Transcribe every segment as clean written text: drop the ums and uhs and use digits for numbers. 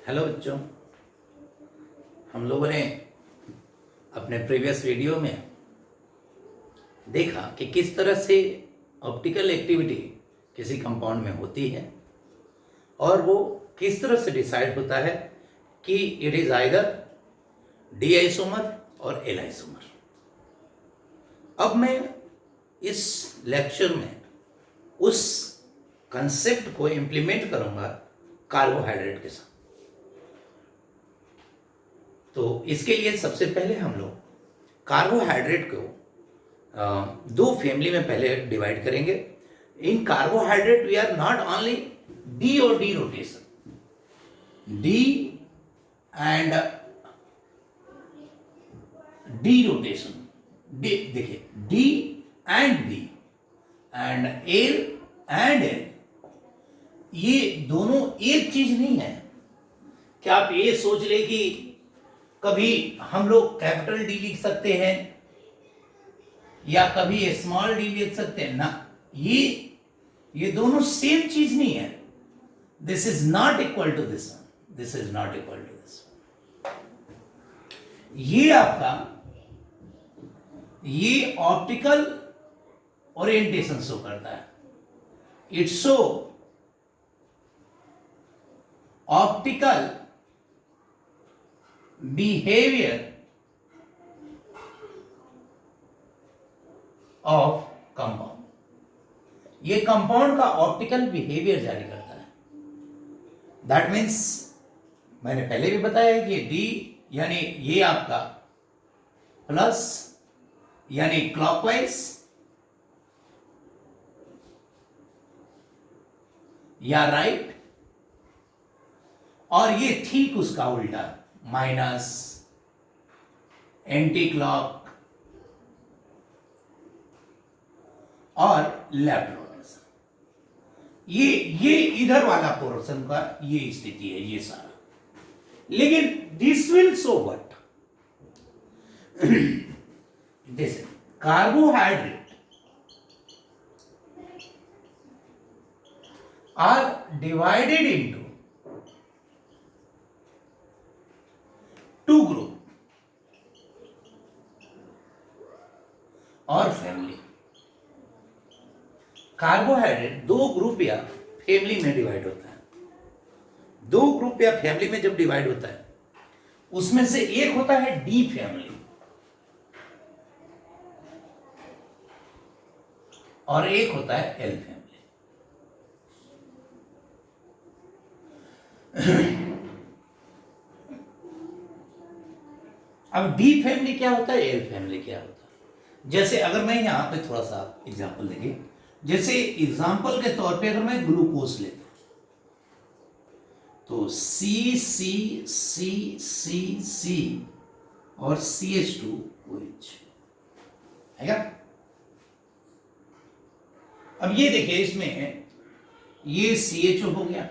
Hello बच्चों, हम लोगों ने अपने प्रीवियस वीडियो में देखा कि किस तरह से ऑप्टिकल एक्टिविटी किसी कंपाउंड में होती है और वो किस तरह से डिसाइड होता है कि it is either D isomer और एल आइसोमर। अब मैं इस लेक्चर में उस कंसेप्ट को इम्प्लीमेंट करूंगा कार्बोहाइड्रेट के साथ। तो इसके लिए सबसे पहले हम लोग कार्बोहाइड्रेट को दो फैमिली में पहले डिवाइड करेंगे। In carbohydrate we are not only D और D rotation, D and D rotation, D देखिए D and L and L, ये दोनों एक चीज नहीं है। क्या आप ये सोच ले कि कभी हम लोग कैपिटल डी लिख सकते हैं या कभी स्मॉल डी लिख सकते हैं ना, ये दोनों सेम चीज नहीं है। This is not equal to this one, this is not equal to this one. ये आपका ये ऑप्टिकल ओरिएंटेशन शो करता है। It show optical behaviour of compound. ये कंपाउंड का ऑप्टिकल बिहेवियर जारी करता है। दैट मीन्स मैंने पहले भी बताया कि डी यानी ये आपका प्लस यानी क्लॉकवाइज या राइट, और ये ठीक उसका उल्टा माइनस, एंटी क्लॉक और लेफ्ट रोटेशन। ये इधर वाला पोर्शन का ये स्थिति है, ये सारा। लेकिन this will show what this carbohydrate are divided into two group और फैमिली। कार्बोहाइड्रेट दो ग्रुप या फैमिली में डिवाइड होता है। दो ग्रुप या फैमिली में जब डिवाइड होता है उसमें से एक होता है डी फैमिली और एक होता है एल फैमिली। अब डी फैमिली क्या होता है, एल फैमिली क्या होता है। जैसे अगर मैं यहां पे थोड़ा सा एग्जांपल देंगे, जैसे एग्जांपल के तौर पे अगर मैं ग्लूकोज लेता हूं तो सी सी सी सी सी और CH2OH है क्या। अब ये देखिए, इसमें ये CHO हो गया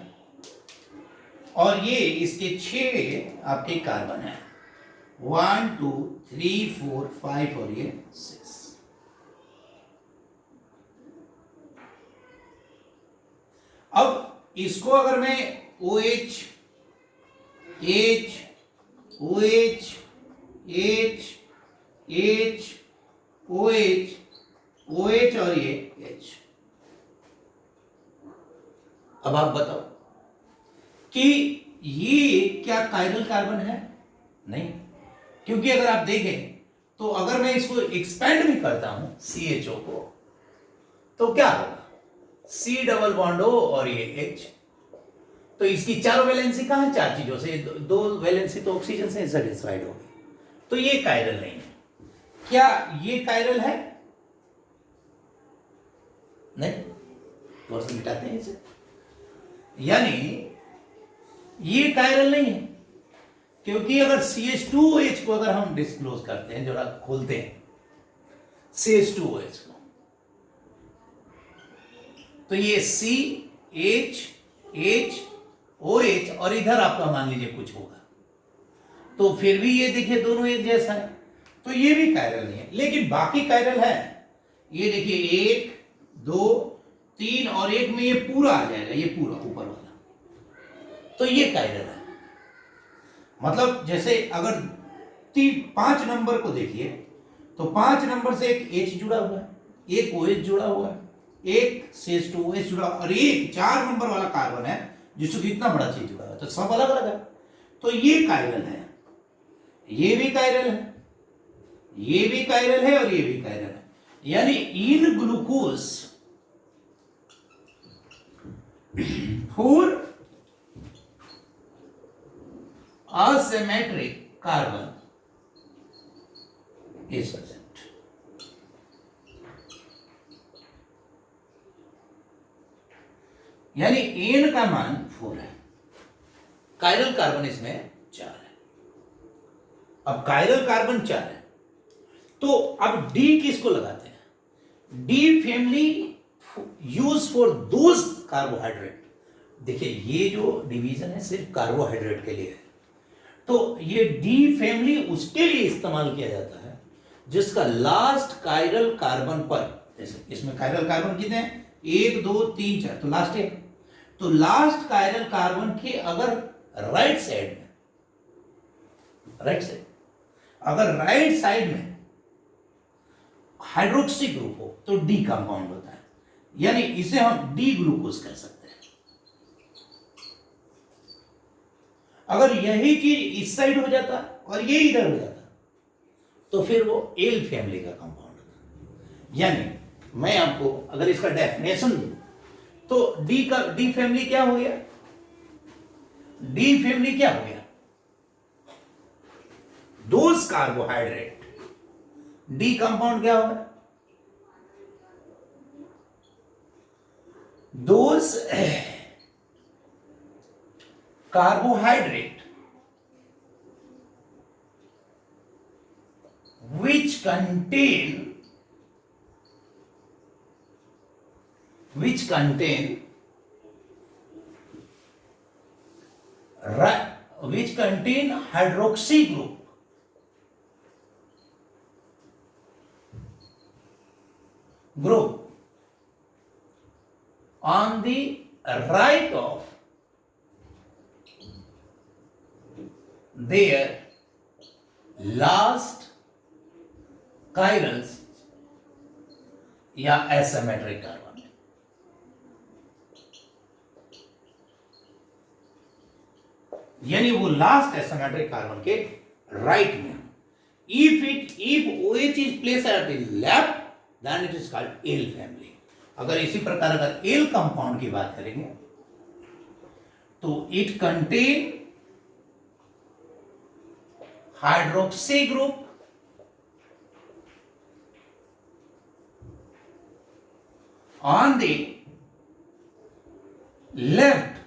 और ये इसके 6 आपके कार्बन है, 1 2 3 4 5 और ये 6। अब इसको अगर मैं OH H OH H H OH OH और ये H, अब आप बताओ कि ये क्या कायरल कार्बन है? नहीं, क्योंकि अगर आप देखें तो अगर मैं इसको एक्सपेंड भी करता हूं CHO को तो क्या होगा, C डबल बॉन्ड O और ये H। तो इसकी चारों वैलेंसी कहां, 4 चीजों से, 2 वैलेंसी तो ऑक्सीजन से सेटिस्फाइड हो गई, तो ये कायरल नहीं है। क्या ये कायरल है? नहीं, तो मिटाते हैं इसे, यानी ये कायरल नहीं है। क्योंकि अगर CH2OH को अगर हम डिस्क्लोज करते हैं, जरा खोलते हैं CH2OH को, तो ये CHOH और इधर आपका मान लीजिए कुछ होगा, तो फिर भी ये देखिए दोनों एक जैसा है, तो ये भी कायरल नहीं है। लेकिन बाकी कायरल है, ये देखिए 1 2 3 और 1 में ये पूरा आ जाएगा, ये पूरा ऊपर वाला, तो ये कायरल है। मतलब जैसे अगर 5 नंबर को देखिए तो 5 नंबर से एक H जुड़ा हुआ है, एक OH जुड़ा हुआ है, एक CH2OH जुड़ा, और एक 4 नंबर वाला कार्बन है जिसको इतना बड़ा चीज जुड़ा है, तो सब अलग अलग है। तो ये कायरल है, ये भी कायरल है, ये भी कायरल है, और ये भी कायरल है। यानी in glucose four asymmetric carbon is present. यानी एन का मान 4 है, कायरल कार्बन इसमें 4 है। अब कायरल कार्बन 4 है, तो अब डी किसको लगाते हैं? D family use for those carbohydrate. देखिए ये जो डिवीजन है सिर्फ कार्बोहाइड्रेट के लिए है, तो ये डी फैमिली उसके लिए इस्तेमाल किया जाता है जिसका लास्ट कायरल कार्बन पर, जैसे इसमें कायरल कार्बन कितने हैं? 1 2 3 4, तो लास्ट है। तो लास्ट कायरल कार्बन के अगर राइट साइड में, अगर राइट साइड में हाइड्रोक्सी ग्रुप हो तो डी कंपाउंड होता है, यानी इसे हम डी ग्लूकोज कह सकते हैं। अगर यही चीज इस साइड हो जाता और ये इधर हो जाता तो फिर वो एल फैमिली का कंपाउंड होता। यानी मैं आपको अगर इसका डेफिनेशन दूं तो डी फैमिली क्या हो गया? डी फैमिली क्या हो गया? दोज कार्बोहाइड्रेट, डी कंपाउंड क्या होगा? Those carbohydrate which contain hydroxy group on the right of their last chirals या asymmetric कार्बन। यानी वो लास्ट asymmetric कार्बन के राइट में। if OH is placed at the left then it is called L family। अगर इसी प्रकार अगर L compound की बात करेंगे तो it contain hydroxy group on the left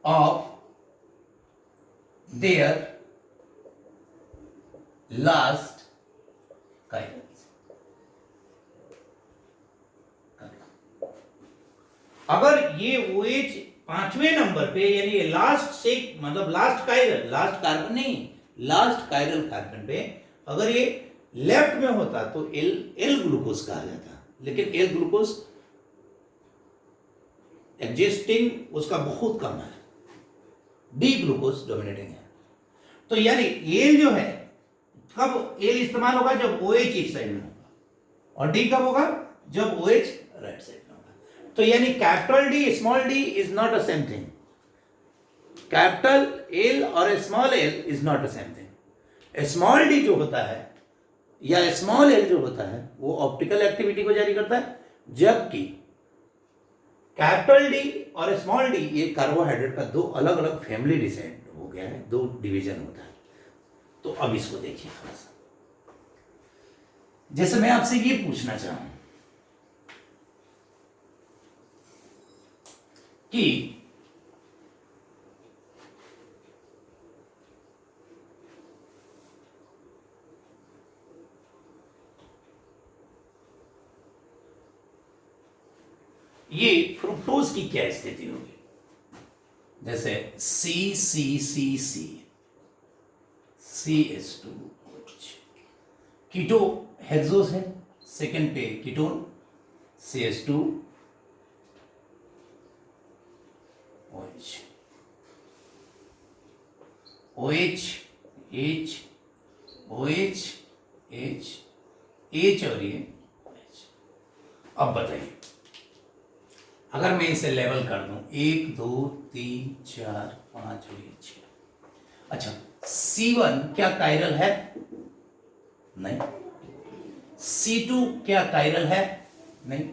of their last chirals। अगर ये OH 5वें नंबर पे, यानी लास्ट से मतलब लास्ट कार्बन नहीं, लास्ट कायरल कार्बन पे अगर ये लेफ्ट में होता तो एल ग्लूकोज कहा जाता, लेकिन एल ग्लूकोज एग्जिस्टिंग उसका बहुत कम है, डी ग्लूकोज डोमिनेटिंग है। तो यानी एल जो है, कब एल इस्तेमाल होगा? जब OH इस साइड में होगा, और डी कब होगा? जब OH राइट साइड में होगा। तो यानी capital D small D is not a same thing, capital L और small L is not a same thing. Small D जो होता है या स्मॉल एल जो होता है वो ऑप्टिकल एक्टिविटी को जारी करता है, जबकि कैपिटल डी और स्मॉल डी ये कार्बोहाइड्रेट का दो अलग अलग फैमिली डिसाइड हो गया है, दो डिवीजन होता है। तो अब इसको देखिए थोड़ा सा, जैसे मैं आपसे ये पूछना चाहूं कि ये फ्रुक्टोज की क्या स्थिति होगी? जैसे CH2OH, कीटो हेक्सोस है, सेकंड पे ketone CH2OH। OH H OH H H और ये H। अब बताइए, अगर मैं इसे लेवल कर दूं 1 2 3 4 5 और 6। अच्छा, C1 क्या कायरल है? नहीं। C2 क्या कायरल है? नहीं।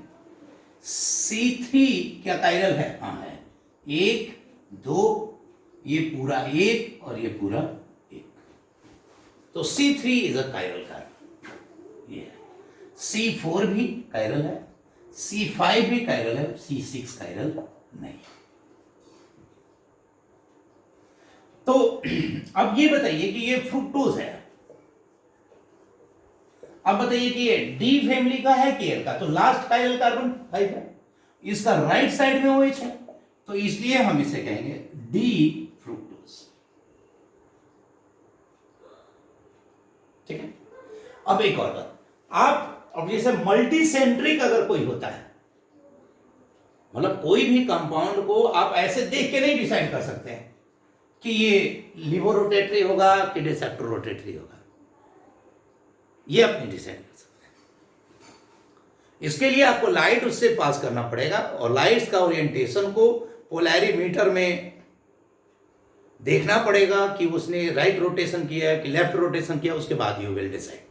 C3 क्या कायरल है? हाँ है। 1 2, ये पूरा 1 और ये पूरा 1, तो C3 is a chiral carbon. ये C4 भी कायरल है, C5 भी कायरल है, C6 कायरल नहीं। तो अब ये बताइए कि ये फ्रुक्टोज है। अब बताइए कि ये डी फैमिली का है कि एल का? तो लास्ट कायरल कार्बन 5 है, इसका राइट साइड में OH है, तो इसलिए हम इसे कहेंगे डी फ्रुक्टोज। ठीक है। अब एक और बात, आप अब जैसे मल्टीसेंट्रिक अगर कोई होता है, मतलब कोई भी कंपाउंड को आप ऐसे देख के नहीं डिसाइड कर सकते हैं कि ये लिवो रोटेटरी होगा कि डिसेप्टर रोटेटरी होगा, ये आप नहीं डिसाइड कर सकते। इसके लिए आपको लाइट उससे पास करना पड़ेगा, और लाइट्स का ओरिएंटेशन को पोलैरिमीटर में देखना पड़ेगा कि उसने राइट रोटेशन किया है कि लेफ्ट रोटेशन किया, उसके बाद यू विल डिसाइड।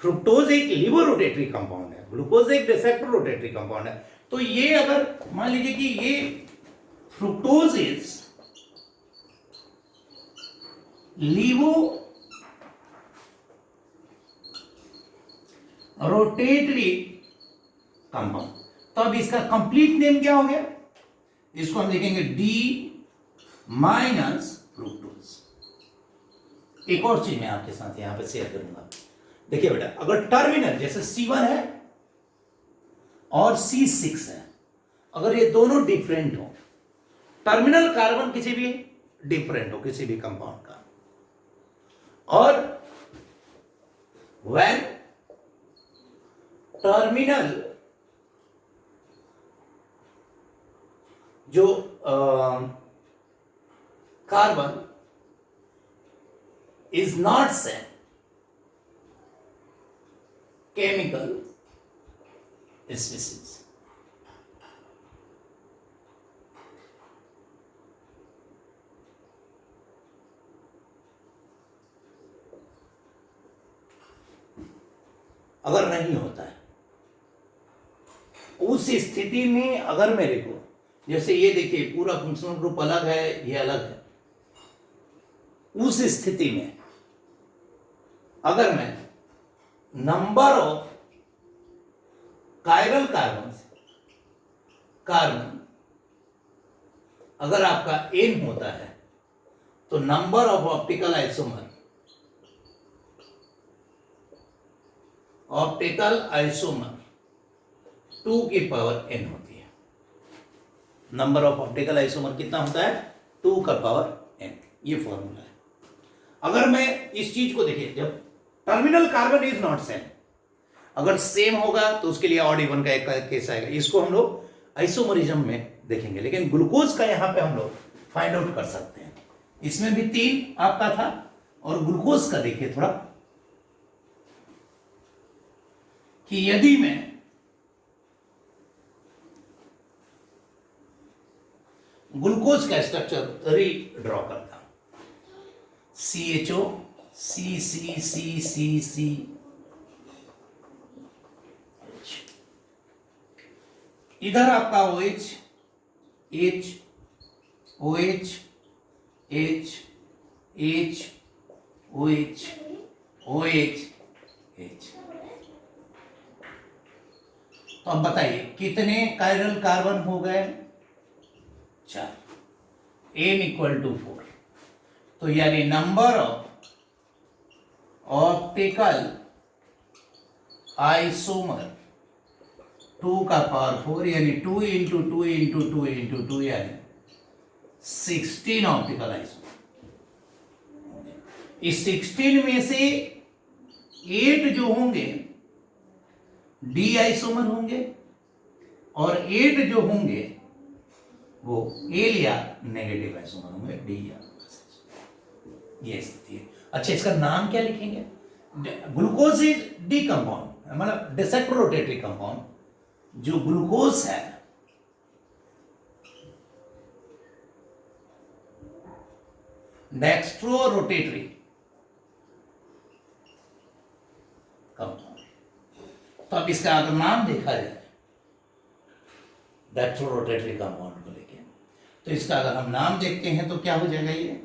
फ्रुक्टोज एक लिवो रोटेटरी कंपाउंड है, ग्लूकोज एक डिसेप्टर रोटेटरी कंपाउंड है। तो ये अगर मान लीजिए कि ये fructose is laevo rotatory compound, तो अब इसका कंप्लीट नेम क्या हो गया? इसको हम लिखेंगे डी माइनस फ्रुक्टोज। एक और चीज मैं आपके साथ यहां पे शेयर करूंगा। देखिए बेटा, अगर टर्मिनल जैसे C1 है और C6 है, अगर ये दोनों डिफरेंट हो, टर्मिनल कार्बन किसी भी डिफरेंट हो किसी भी कंपाउंड का, और व्हेन टर्मिनल जो carbon is not same chemical species. अगर नहीं होता है, उस स्थिति में अगर मेरे को, जैसे ये देखिए पूरा फंक्शनल ग्रुप अलग है, ये अलग है, उस स्थिति में अगर मैं नंबर ऑफ कायरल कार्बन अगर आपका n होता है, तो नंबर ऑफ ऑप्टिकल आइसोमर 2 की पावर n होती है। नंबर ऑफ ऑप्टिकल आइसोमर कितना होता है? 2 का पावर n, ये फॉर्मूला है। अगर मैं इस चीज को देखिए, जब terminal carbon is not same, अगर सेम होगा तो उसके लिए ऑड इवन का एक केस आएगा, इसको हम लोग आइसोमरिज्म में देखेंगे, लेकिन ग्लूकोज का यहां पे हम लोग फाइंड आउट कर सकते हैं। इसमें भी 3 आपका था, और ग्लूकोज का देखिए थोड़ा, कि यदि मैं ग्लूकोज का स्ट्रक्चर रीड्रॉ करता हूं, CHO C इधर आपका OH H OH H H OH OH H। तो अब बताइए कितने कायरल कार्बन हो गए? 4, n = 4। तो यानी नंबर ऑफ ऑप्टिकल आइसोमर 2 का पावर 4, यानी 2 × 2 × 2 × 2, यानी 16 ऑप्टिकल आइसोमर। इस 16 में से 8 जो होंगे डी आइसोमर होंगे, और 8 जो होंगे वो एल या नेगेटिव आइसोमर होंगे, डी या। ये स्थिति है। अच्छा, इसका नाम क्या लिखेंगे? ग्लूकोज इज डी कंपाउंड, मतलब डिसेक्टर रोटेटरी कंपाउंड। जो ग्लूकोज है डेक्स्ट्रो रोटेटरी कंपाउंड। तो अब इसका अगर नाम देखा जाए डेक्स्ट्रो रोटेटरी कंपाउंड को लेके, तो इसका अगर हम नाम देखते हैं तो क्या हो जाएगा? ये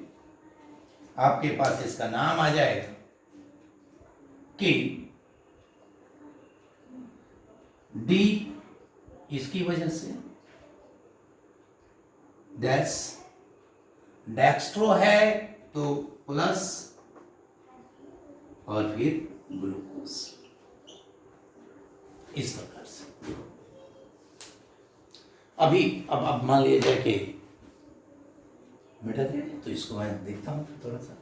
आपके पास इसका नाम आ जाएगा कि डी, इसकी वजह से डेक्स्ट्रो है तो प्लस और फिर ग्लूकोज, इस प्रकार से। अब मान लिया जाए कि मिटा दे, तो इसको मैं देखता हूं थोड़ा सा।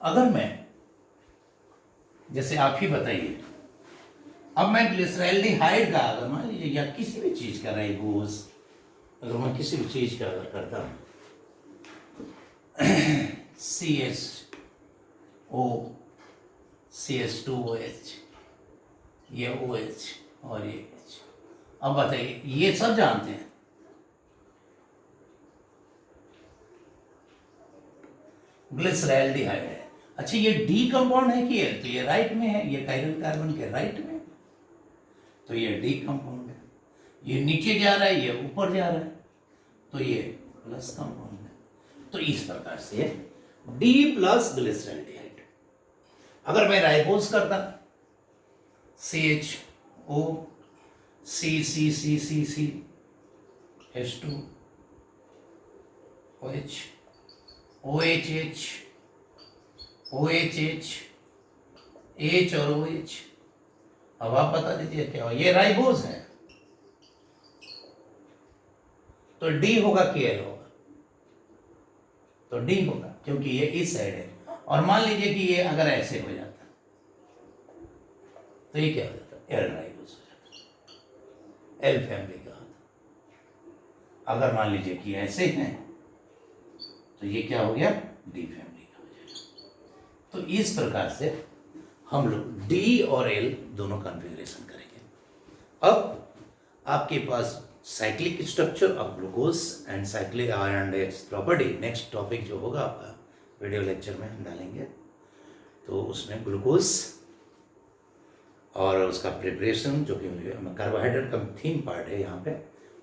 अगर मैं, जैसे आप ही बताइए, अब मैं ग्लिसरैल्डिहाइड का अगर मान लीजिए या किसी भी चीज का राइबोज, अगर मैं किसी भी चीज का अगर करता हूं CHO, CH2OH, ये OH और ये H, अब बताइए, ये सब जानते हैं ग्लिसरैल्डिहाइड है। अच्छा, ये डी कंपाउंड है कि एल? तो ये राइट में है, ये कायरल कार्बन के राइट में, तो ये डी कंपाउंड है। ये नीचे जा रहा है, ये ऊपर जा रहा है, तो ये प्लस कंपाउंड है। तो इस प्रकार से डी प्लस ग्लिसरैल्डिहाइड। अगर मैं राइबोज करता CHO, CCCCC, H2OH, OHH, OHH, H और OH, अब आप बता दीजिए क्या हो? ये राइबोज है, तो डी होगा कि एल होगा? तो डी होगा, क्योंकि ये इस साइड है। और मान लीजिए कि ये अगर ऐसे हो जाता तो ये क्या हो जाता? एल राइबोज हो जाता, एल फैमिली का होता। अगर मान लीजिए कि ऐसे हैं तो ये क्या हो गया? डी फैमिली का हो जाएगा। तो इस प्रकार से हम लोग डी और एल दोनों कॉन्फ़िगरेशन करेंगे। अब आपके पास cyclic structure of glucose and cyclic and its property, next topic जो होगा आपका वीडियो लेक्चर में हम डालेंगे। तो उसमें ग्लूकोज और उसका प्रिपरेशन, जो कि कार्बोहाइड्रेट का थीम पार्ट है यहाँ पे,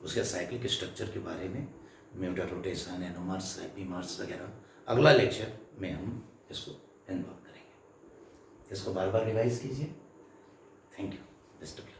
उसके साइक्लिक स्ट्रक्चर के बारे में, म्यूटर रोटेशन, एनोमर्स, एपीमर्स वगैरह, अगला लेक्चर में हम इसको इन्वॉल्व करेंगे। इसको बार बार रिवाइज कीजिए। Thank you. Best of luck.